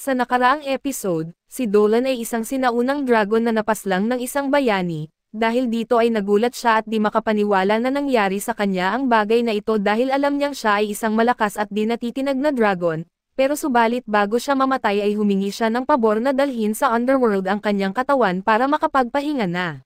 Sa nakaraang episode, si Dolan ay isang sinaunang dragon na napaslang ng isang bayani, dahil dito ay nagulat siya at di makapaniwala na nangyari sa kanya ang bagay na ito dahil alam niyang siya ay isang malakas at di natitinag na dragon, pero subalit bago siya mamatay ay humingi siya ng pabor na dalhin sa underworld ang kanyang katawan para makapagpahinga na.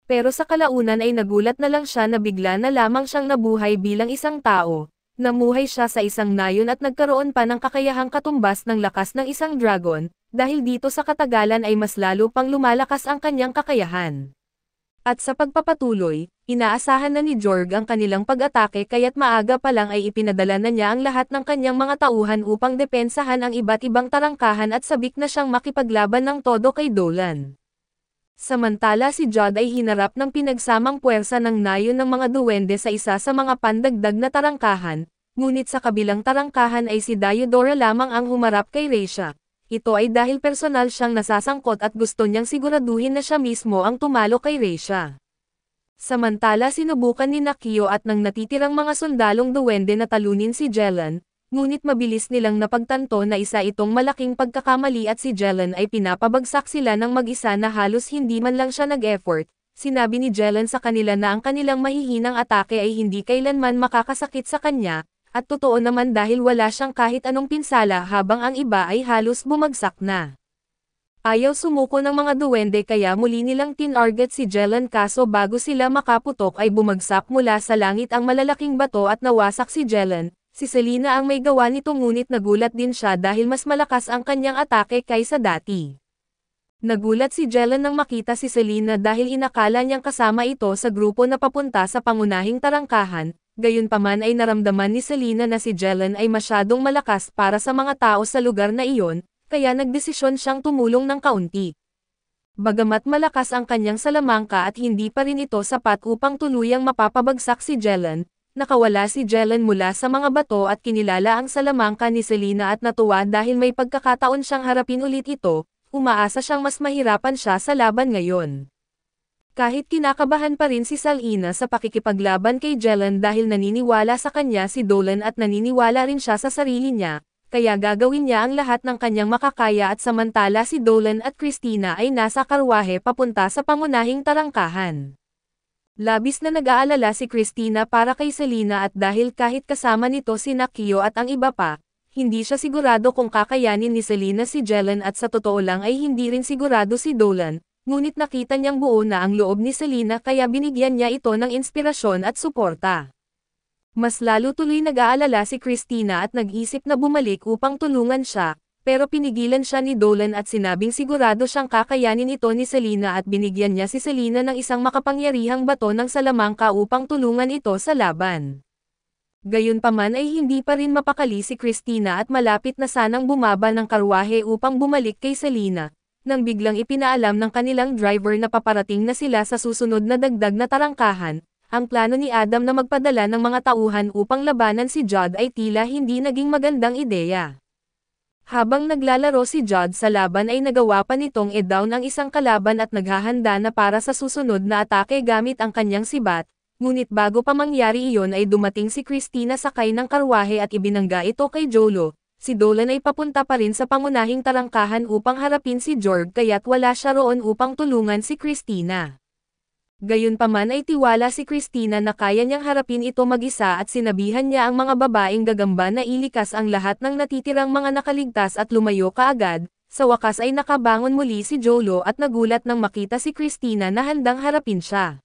Pero sa kalaunan ay nagulat na lang siya na bigla na lamang siyang nabuhay bilang isang tao. Namuhay siya sa isang nayon at nagkaroon pa ng kakayahang katumbas ng lakas ng isang dragon, dahil dito sa katagalan ay mas lalo pang lumalakas ang kanyang kakayahan. At sa pagpapatuloy, inaasahan na ni Jorg ang kanilang pag-atake kaya't maaga pa lang ay ipinadala na niya ang lahat ng kanyang mga tauhan upang depensahan ang iba't ibang tarangkahan at sabik na siyang makipaglaban ng todo kay Dolan. Samantala si Jod ay hinarap ng pinagsamang puwersa ng nayon ng mga duwende sa isa sa mga pandagdag na tarangkahan, ngunit sa kabilang tarangkahan ay si Diodora lamang ang humarap kay Reisha. Ito ay dahil personal siyang nasasangkot at gusto niyang siguraduhin na siya mismo ang tumalo kay Reisha. Samantala sinubukan ni Nakio at ng natitirang mga sundalong duwende na talunin si Jelan, ngunit mabilis nilang napagtanto na isa itong malaking pagkakamali at si Jelan ay pinapabagsak sila ng mag-isa na halos hindi man lang siya nag-effort. Sinabi ni Jelan sa kanila na ang kanilang mahihinang atake ay hindi kailanman makakasakit sa kanya, at totoo naman dahil wala siyang kahit anong pinsala habang ang iba ay halos bumagsak na. Ayaw sumuko ng mga duwende kaya muli nilang tinarget si Jelan kaso bago sila makaputok ay bumagsak mula sa langit ang malalaking bato at nawasak si Jelan. Si Selena ang may gawa nito ngunit nagulat din siya dahil mas malakas ang kanyang atake kaysa dati. Nagulat si Jelan nang makita si Selena dahil inakala niyang kasama ito sa grupo na papunta sa pangunahing tarangkahan, gayunpaman ay naramdaman ni Selena na si Jelan ay masyadong malakas para sa mga tao sa lugar na iyon, kaya nagdesisyon siyang tumulong ng kaunti. Bagamat malakas ang kanyang salamangka at hindi pa rin ito sapat upang tuluyang mapapabagsak si Jelan, nakawala si Jelan mula sa mga bato at kinilala ang salamangka ni Selena at natuwa dahil may pagkakataon siyang harapin ulit ito, umaasa siyang mas mahirapan siya sa laban ngayon. Kahit kinakabahan pa rin si Selena sa pakikipaglaban kay Jelan dahil naniniwala sa kanya si Dolan at naniniwala rin siya sa sarili niya, kaya gagawin niya ang lahat ng kanyang makakaya at samantala si Dolan at Christina ay nasa karwahe papunta sa pangunahing tarangkahan. Labis na nag-aalala si Christina para kay Selena at dahil kahit kasama nito si Nakio at ang iba pa, hindi siya sigurado kung kakayanin ni Selena si Jelan at sa totoo lang ay hindi rin sigurado si Dolan, ngunit nakita niyang buo na ang loob ni Selena kaya binigyan niya ito ng inspirasyon at suporta. Mas lalo tuloy nag-aalala si Christina at nag-isip na bumalik upang tulungan siya, pero pinigilan siya ni Dolan at sinabing sigurado siyang kakayanin ito ni Selena at binigyan niya si Selena ng isang makapangyarihang bato ng salamangka upang tulungan ito sa laban. Gayunpaman ay hindi pa rin mapakali si Christina at malapit na sanang bumaba ng karwahe upang bumalik kay Selena, nang biglang ipinaalam ng kanilang driver na paparating na sila sa susunod na dagdag na tarangkahan. Ang plano ni Adam na magpadala ng mga tauhan upang labanan si Jod ay tila hindi naging magandang ideya. Habang naglalaro si Jod sa laban ay nagawa pa nitong i-down ang isang kalaban at naghahanda na para sa susunod na atake gamit ang kanyang sibat, ngunit bago pa mangyari iyon ay dumating si Christina sakay ng karwahe at ibinangga ito kay Jolo. Si Dolan ay papunta pa rin sa pangunahing tarangkahan upang harapin si Jorg kaya't wala siya roon upang tulungan si Christina. Gayunpaman ay tiwala si Christina na kaya niyang harapin ito mag-isa at sinabihan niya ang mga babaeng gagamba na ilikas ang lahat ng natitirang mga nakaligtas at lumayo kaagad. Sa wakas ay nakabangon muli si Jolo at nagulat nang makita si Christina na handang harapin siya.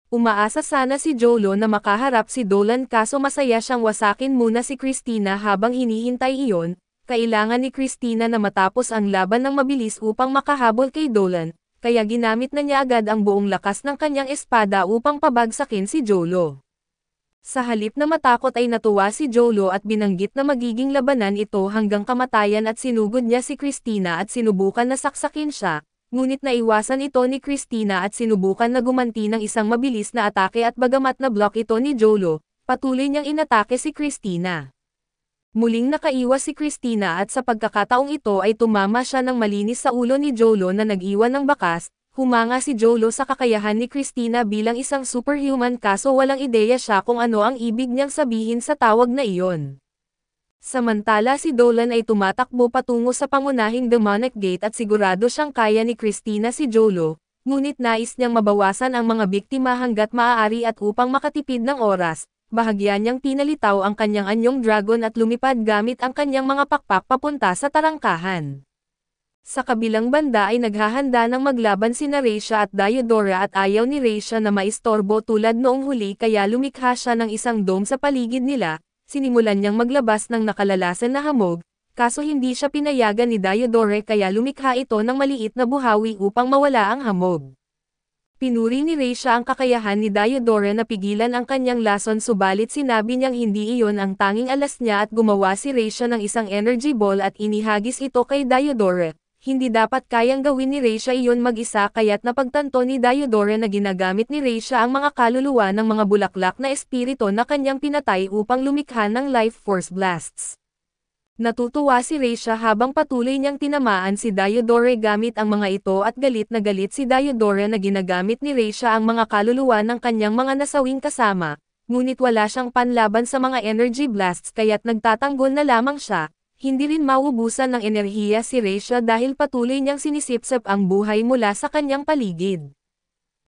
Umaasa sana si Jolo na makaharap si Dolan kaso masaya siyang wasakin muna si Christina habang hinihintay iyon. Kailangan ni Christina na matapos ang laban ng mabilis upang makahabol kay Dolan. Kaya ginamit na niya agad ang buong lakas ng kanyang espada upang pabagsakin si Jolo. Sa halip na matakot ay natuwa si Jolo at binanggit na magiging labanan ito hanggang kamatayan at sinugod niya si Christina at sinubukan na saksakin siya, ngunit naiwasan ito ni Christina at sinubukan na gumanti ng isang mabilis na atake at bagamat na block ito ni Jolo, patuloy niyang inatake si Christina. Muling nakaiwas si Christina at sa pagkakataong ito ay tumama siya ng malinis sa ulo ni Jolo na nag-iwan ng bakas, humanga si Jolo sa kakayahan ni Christina bilang isang superhuman kaso walang ideya siya kung ano ang ibig niyang sabihin sa tawag na iyon. Samantala si Dolan ay tumatakbo patungo sa pangunahing demonic gate at sigurado siyang kaya ni Christina si Jolo, ngunit nais niyang mabawasan ang mga biktima hanggat maaari at upang makatipid ng oras, bahagya niyang pinalitaw ang kanyang anyong dragon at lumipad gamit ang kanyang mga pakpak papunta sa tarangkahan. Sa kabilang banda ay naghahanda ng maglaban sina Reisha at Diodora at ayaw ni Reisha na maistorbo tulad noong huli kaya lumikha siya ng isang dome sa paligid nila, sinimulan niyang maglabas ng nakalalasan na hamog, kaso hindi siya pinayagan ni Diodora kaya lumikha ito ng maliit na buhawi upang mawala ang hamog. Pinuri ni Reisha ang kakayahan ni Diodora na pigilan ang kanyang lason subalit sinabi niyang hindi iyon ang tanging alas niya at gumawa si Reisha ng isang energy ball at inihagis ito kay Diodora. Hindi dapat kayang gawin ni Reisha iyon mag-isa kaya't napagtanto ni Diodora na ginagamit ni Reisha ang mga kaluluwa ng mga bulaklak na espirito na kanyang pinatay upang lumikha ng life force blasts. Natutuwa si Reisha habang patuloy niyang tinamaan si Diodora gamit ang mga ito at galit na galit si Diodora na ginagamit ni Reisha ang mga kaluluwa ng kanyang mga nasawing kasama, ngunit wala siyang panlaban sa mga energy blasts kaya't nagtatanggol na lamang siya. Hindi rin mauubusan ng enerhiya si Reisha dahil patuloy niyang sinisipsip ang buhay mula sa kanyang paligid.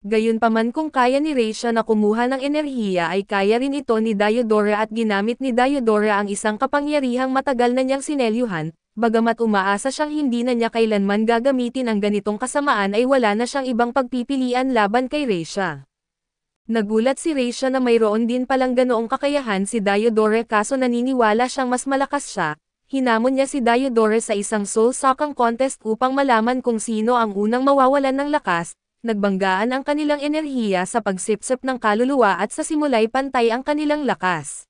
Gayunpaman kung kaya ni Reisha na kumuha ng enerhiya ay kaya rin ito ni Diodora at ginamit ni Diodora ang isang kapangyarihang matagal na niyang sinelyuhan, bagamat umaasa siyang hindi na niya kailanman gagamitin ang ganitong kasamaan ay wala na siyang ibang pagpipilian laban kay Reisha. Nagulat si Reisha na mayroon din palang ganoong kakayahan si Diodora kaso naniniwala siyang mas malakas siya. Hinamon niya si Diodora sa isang soul-sucking contest upang malaman kung sino ang unang mawawalan ng lakas, nagbanggaan ang kanilang enerhiya sa pagsipsip ng kaluluwa at sa simulay pantay ang kanilang lakas.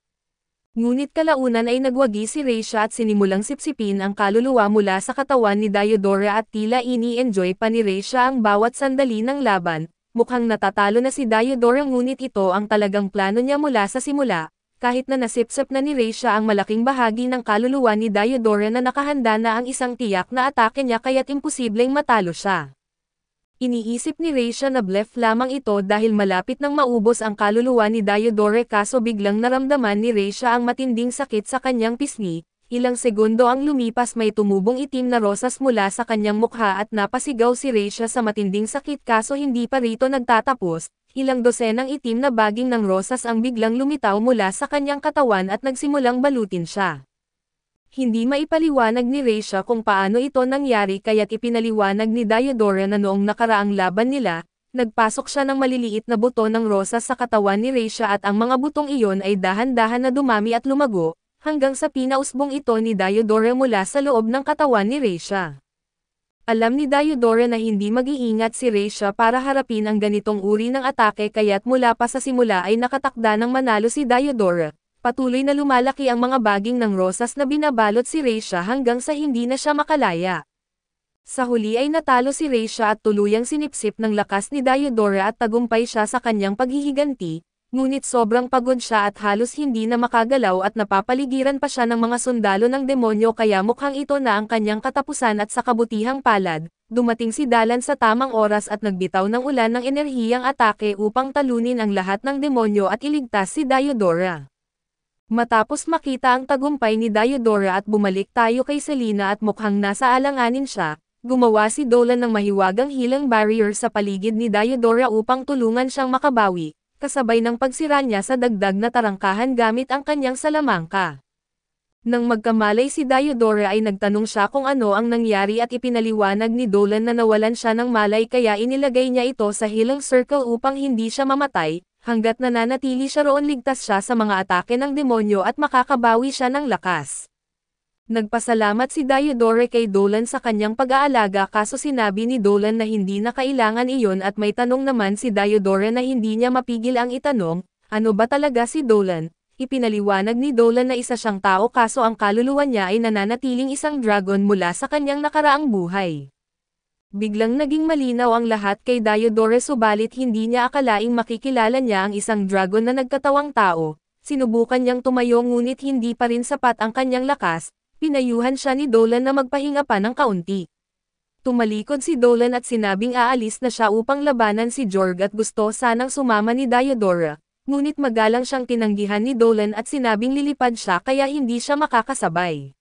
Ngunit kalaunan ay nagwagi si Reisha at sinimulang sipsipin ang kaluluwa mula sa katawan ni Diodora at tila ini-enjoy pa ni Reisha ang bawat sandali ng laban, mukhang natatalo na si Diodora ngunit ito ang talagang plano niya mula sa simula. Kahit na nasipsip na ni Reisha ang malaking bahagi ng kaluluwa ni Diodora na nakahanda na ang isang tiyak na atake niya kaya't imposibleng matalo siya. Iniisip ni Reisha na bluff lamang ito dahil malapit nang maubos ang kaluluwa ni Diodora kaso biglang naramdaman ni Reisha ang matinding sakit sa kanyang pisngi, ilang segundo ang lumipas may tumubong itim na rosas mula sa kanyang mukha at napasigaw si Reisha sa matinding sakit kaso hindi pa rito nagtatapos. Ilang dosenang itim na baging ng rosas ang biglang lumitaw mula sa kanyang katawan at nagsimulang balutin siya. Hindi maipaliwanag ni Reisha kung paano ito nangyari kaya't ipinaliwanag ni Diodora na noong nakaraang laban nila, nagpasok siya ng maliliit na buto ng rosas sa katawan ni Reisha at ang mga butong iyon ay dahan-dahan na dumami at lumago, hanggang sa pinausbong ito ni Diodora mula sa loob ng katawan ni Reisha. Alam ni Diodora na hindi mag-iingat si Reisha para harapin ang ganitong uri ng atake kaya't mula pa sa simula ay nakatakda ng manalo si Diodora. Patuloy na lumalaki ang mga baging ng rosas na binabalot si Reisha hanggang sa hindi na siya makalaya. Sa huli ay natalo si Reisha at tuluyang sinipsip ng lakas ni Diodora at tagumpay siya sa kanyang paghihiganti, ngunit sobrang pagod siya at halos hindi na makagalaw at napapaligiran pa siya ng mga sundalo ng demonyo kaya mukhang ito na ang kanyang katapusan at sa kabutihang palad, dumating si Dalan sa tamang oras at nagbitaw ng ulan ng enerhiyang atake upang talunin ang lahat ng demonyo at iligtas si Diodora. Matapos makita ang tagumpay ni Diodora at bumalik tayo kay Selena at mukhang nasa alanganin siya, gumawa si Dolan ng mahiwagang healing barrier sa paligid ni Diodora upang tulungan siyang makabawi. Kasabay ng pagsira niya sa dagdag na tarangkahan gamit ang kanyang salamangka. Nang magkamalay si Diodora ay nagtanong siya kung ano ang nangyari at ipinaliwanag ni Dolan na nawalan siya ng malay kaya inilagay niya ito sa healing circle upang hindi siya mamatay, hanggat nananatili siya roon ligtas siya sa mga atake ng demonyo at makakabawi siya ng lakas. Nagpasalamat si Diodora kay Dolan sa kanyang pag-aalaga kaso sinabi ni Dolan na hindi na kailangan iyon at may tanong naman si Diodora na hindi niya mapigil ang itanong, ano ba talaga si Dolan? Ipinaliwanag ni Dolan na isa siyang tao kaso ang kaluluwa niya ay nananatiling isang dragon mula sa kanyang nakaraang buhay. Biglang naging malinaw ang lahat kay Diodora subalit hindi niya akalaing makikilala niya ang isang dragon na nagkatawang tao, sinubukan niyang tumayo ngunit hindi pa rin sapat ang kanyang lakas. Pinayuhan siya ni Dolan na magpahinga pa ng kaunti. Tumalikod si Dolan at sinabing aalis na siya upang labanan si Jorg at gusto sanang sumama ni Diodora, Ngunit magalang siyang tinanggihan ni Dolan at sinabing lilipad siya kaya hindi siya makakasabay.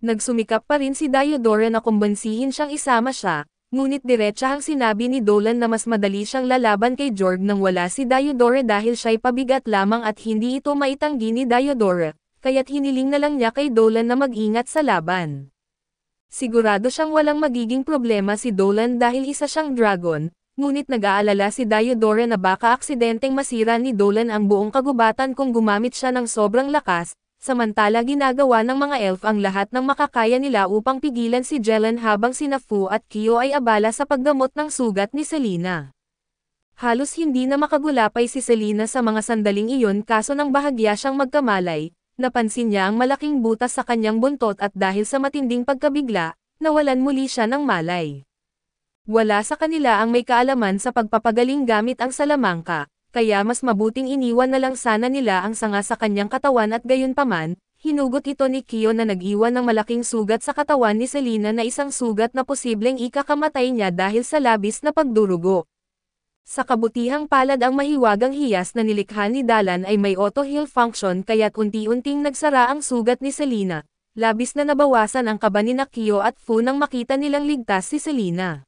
Nagsumikap pa rin si Diodora na kumbansihin siyang isama siya, ngunit diretsahang sinabi ni Dolan na mas madali siyang lalaban kay Jorg nang wala si Diodora dahil siya'y pabigat lamang at hindi ito maitanggi ni Diodora, kaya't hiniling na lang niya kay Dolan na mag-ingat sa laban. Sigurado siyang walang magiging problema si Dolan dahil isa siyang dragon, ngunit nag-aalala si Diodora na baka aksidenteng masira ni Dolan ang buong kagubatan kung gumamit siya ng sobrang lakas, samantala ginagawa ng mga elf ang lahat ng makakaya nila upang pigilan si Jelen habang sina Fu at Kyo ay abala sa paggamot ng sugat ni Selena. Halos hindi na makagulapay si Selena sa mga sandaling iyon kaso nang bahagya siyang magkamalay. Napansin niya ang malaking butas sa kanyang buntot at dahil sa matinding pagkabigla, nawalan muli siya ng malay. Wala sa kanila ang may kaalaman sa pagpapagaling gamit ang salamangka, kaya mas mabuting iniwan na lang sana nila ang sanga sa kanyang katawan at gayunpaman, hinugot ito ni Kyo na nag-iwan ng malaking sugat sa katawan ni Selena na isang sugat na posibleng ikakamatay niya dahil sa labis na pagdurugo. Sa kabutihang palad ang mahiwagang hiyas na nilikha ni Dalan ay may auto-heal function kaya't unti-unting nagsara ang sugat ni Selena, labis na nabawasan ang kaba ni Kyo at Fu nang makita nilang ligtas si Selena.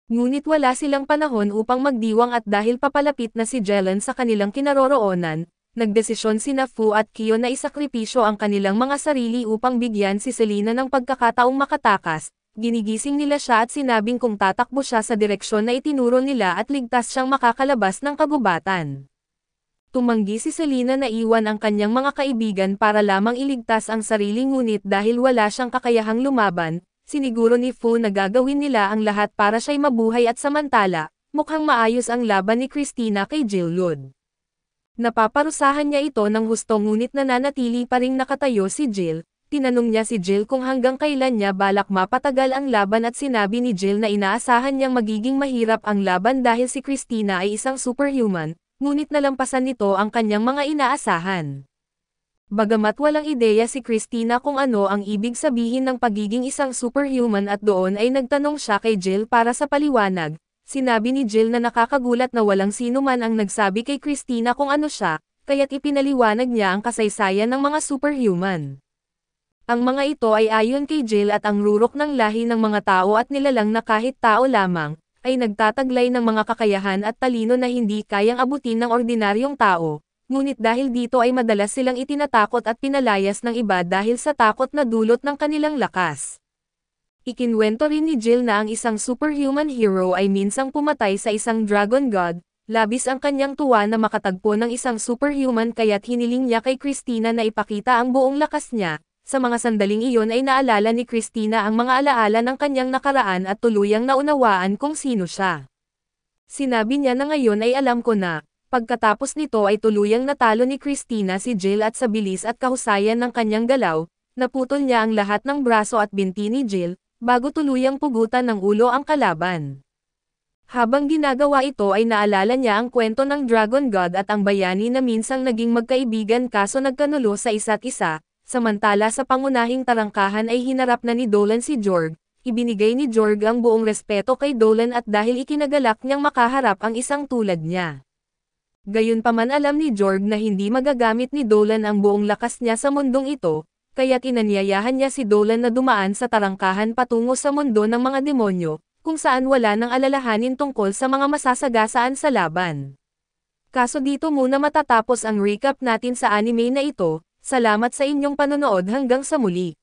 Ngunit wala silang panahon upang magdiwang at dahil papalapit na si Jelen sa kanilang kinaroroonan, nagdesisyon sina Fu at Kyo na isakripisyo ang kanilang mga sarili upang bigyan si Selena ng pagkakataong makatakas. Ginigising nila siya at sinabing kung tatakbo siya sa direksyon na itinuro nila at ligtas siyang makakalabas ng kagubatan. Tumanggi si Selena na iwan ang kanyang mga kaibigan para lamang iligtas ang sarili ngunit dahil wala siyang kakayahang lumaban, siniguro ni Fu na gagawin nila ang lahat para siya'y mabuhay at samantala, mukhang maayos ang laban ni Christina kay Jill. Napaparusahan niya ito ng husto ngunit nananatili pa ring nakatayo si Jill. Tinanong niya si Jill kung hanggang kailan niya balak mapatagal ang laban at sinabi ni Jill na inaasahan niyang magiging mahirap ang laban dahil si Christina ay isang superhuman, ngunit nalampasan nito ang kanyang mga inaasahan. Bagamat walang ideya si Christina kung ano ang ibig sabihin ng pagiging isang superhuman at doon ay nagtanong siya kay Jill para sa paliwanag, sinabi ni Jill na nakakagulat na walang sino man ang nagsabi kay Christina kung ano siya, kaya't ipinaliwanag niya ang kasaysayan ng mga superhuman. Ang mga ito ay ayon kay Jill at ang rurok ng lahi ng mga tao at nilalang na kahit tao lamang, ay nagtataglay ng mga kakayahan at talino na hindi kayang abutin ng ordinaryong tao, ngunit dahil dito ay madalas silang itinatakot at pinalayas ng iba dahil sa takot na dulot ng kanilang lakas. Ikinwento rin ni Jill na ang isang superhuman hero ay minsang pumatay sa isang dragon god, labis ang kanyang tuwa na makatagpo ng isang superhuman kaya't hiniling niya kay Christina na ipakita ang buong lakas niya. Sa mga sandaling iyon ay naalala ni Christina ang mga alaala ng kanyang nakaraan at tuluyang naunawaan kung sino siya. Sinabi niya na ngayon ay alam ko na, pagkatapos nito ay tuluyang natalo ni Christina si Jill at sa bilis at kahusayan ng kanyang galaw, naputol niya ang lahat ng braso at binti ni Jill, bago tuluyang pugutan ng ulo ang kalaban. Habang ginagawa ito ay naalala niya ang kwento ng Dragon God at ang bayani na minsang naging magkaibigan kaso nagkanulo sa isa't isa. Samantala sa pangunahing tarangkahan ay hinarap na ni Dolan si Jorg, ibinigay ni Jorg ang buong respeto kay Dolan at dahil ikinagalak niyang makaharap ang isang tulad niya. Gayunpaman alam ni Jorg na hindi magagamit ni Dolan ang buong lakas niya sa mundong ito, kaya't inanyayahan niya si Dolan na dumaan sa tarangkahan patungo sa mundo ng mga demonyo, kung saan wala nang alalahanin tungkol sa mga masasagasaan sa laban. Kaso dito muna matatapos ang recap natin sa anime na ito. Salamat sa inyong panonood hanggang sa muli.